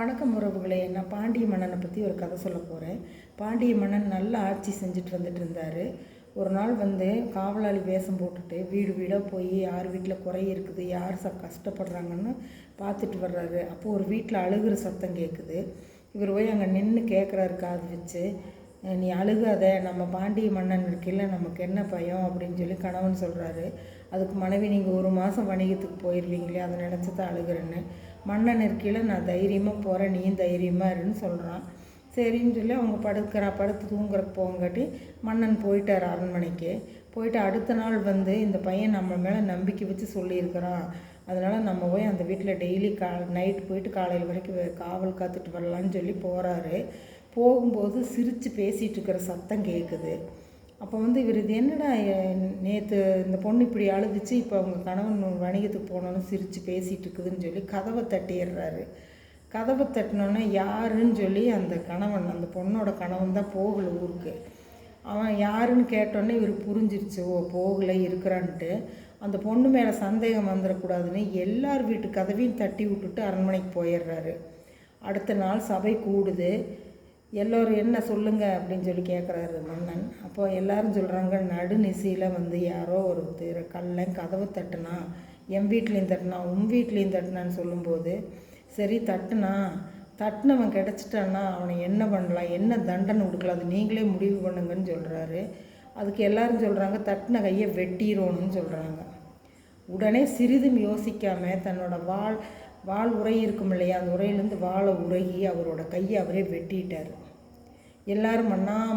வணக்கம் உறவுகளே. நான் பாண்டிய மன்னனை பற்றி ஒரு கதை சொல்ல போகிறேன். பாண்டிய மன்னன் நல்ல ஆட்சி செஞ்சுட்டு வந்துட்டு இருந்தார். ஒரு நாள் காவலாளி வேஷம் போட்டுட்டு வீடு வீடாக போய் யார் வீட்டில் குறை இருக்குது, யார் கஷ்டப்படுறாங்கன்னு பார்த்துட்டு வர்றாரு. அப்போது ஒரு வீட்டில் அழுகிற சத்தம் கேட்குது. இவர் போய் அங்கே நின்று கேட்குறாரு காது வச்சு, நீ அழுகாத, நம்ம பாண்டிய மன்னன் இருக்கையில் நமக்கு என்ன பயம் அப்படின்னு சொல்லி கணவன் சொல்கிறாரு. அதுக்கு மனைவி, நீங்கள் ஒரு மாதம் வணிகத்துக்கு போயிடுவீங்களே, அதை நினச்சி தான் அழுகிறேன்னு. மன்னன் இருக்கையில் நான் தைரியமாக போகிறேன், நீயும் தைரியமாக இருன்னு சொல்கிறான். சரின்னு சொல்லி அவங்க படுத்து தூங்குறக்கு போங்காட்டி மன்னன் போயிட்டார் அரண்மனைக்கு. போயிட்டு அடுத்த நாள் இந்த பையன் நம்ம மேலே நம்பிக்கை வச்சு சொல்லியிருக்கிறான், அதனால் நம்ம போய் அந்த வீட்டில் டெய்லி நைட்டு போயிட்டு காலையில் வரைக்கும் காவல் காத்துட்டு வரலான்னு சொல்லி போகிறாரு. போகும்போது சிரித்து பேசிகிட்டு இருக்கிற சத்தம் கேட்குது. அப்போ இவர் இது என்னடா, நேற்று இந்த பொண்ணு இப்படி அழுதுச்சு, இப்போ அவங்க கணவன் வணிகத்துக்கு போனோன்னு சிரித்து பேசிகிட்டு இருக்குதுன்னு சொல்லி கதவை தட்டிடுறாரு. கதவை தட்டினோன்னே யாருன்னு சொல்லி அந்த பொண்ணோட கணவன் தான் போகலை ஊருக்கு. அவன் யாருன்னு கேட்டோன்னே இவருக்கு புரிஞ்சிருச்சு, ஓ போகலை இருக்கிறான்ட்டு. அந்த பொண்ணு மேலே சந்தேகம் வந்துடக்கூடாதுன்னு எல்லார் வீட்டு கதவையும் தட்டி விட்டுட்டு அரண்மனைக்கு போயிடுறாரு. அடுத்த நாள் சபை கூடுது. எல்லோரும் என்ன சொல்லுங்க அப்படின்னு சொல்லி கேட்குறாரு மன்னன். அப்போ எல்லாரும் சொல்கிறாங்க, நடுநிசையில் யாரோ ஒரு கதவை தட்டுனா, என் வீட்லேயும் தட்டினா, உன் வீட்லேயும் தட்டினான்னு சொல்லும்போது, சரி தட்டினவன் கிடச்சிட்டான்னா அவனை என்ன பண்ணலாம், என்ன தண்டனை கொடுக்கலாம், அது நீங்களே முடிவு பண்ணுங்கன்னு சொல்கிறாரு. அதுக்கு எல்லாரும் சொல்கிறாங்க, தட்டின கையை வெட்டிடணும்னு சொல்கிறாங்க. உடனே சிறிதும் யோசிக்காமல் தன்னோட வாள் உரை இருக்கும் இல்லையா, அந்த உரையிலேருந்து வாழை உருகி அவரோட கையை அவரே வெட்டிட்டார். எல்லோரும்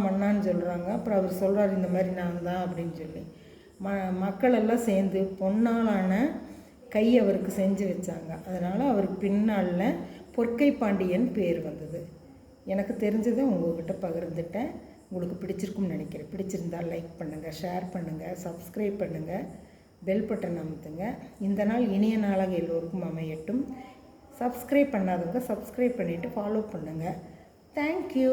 மன்னான்னு சொல்கிறாங்க. அப்புறம் அவர் சொல்கிறார், இந்த மாதிரி நான் தான் அப்படின்னு சொல்லி. மக்கள் எல்லாம் சேர்ந்து பொன்னாலான கை அவருக்கு செஞ்சு வச்சாங்க. அதனால் அவருக்கு பின்னால் பொற்கை பாண்டியன் பேர் வந்தது. எனக்கு தெரிஞ்சதை உங்கள்கிட்ட பகிர்ந்துட்டேன். உங்களுக்கு பிடிச்சிருக்கும்னு நினைக்கிறேன். பிடிச்சிருந்தால் லைக் பண்ணுங்கள், ஷேர் பண்ணுங்கள், சப்ஸ்கிரைப் பண்ணுங்கள், பெல் பட்டன் அமுத்துங்க. இந்த நாள் இனிய நாளாக எல்லோருக்கும் அமையட்டும். சப்ஸ்கிரைப் பண்ணாதவங்க சப்ஸ்கிரைப் பண்ணிவிட்டு ஃபாலோ பண்ணுங்கள். தேங்க்யூ.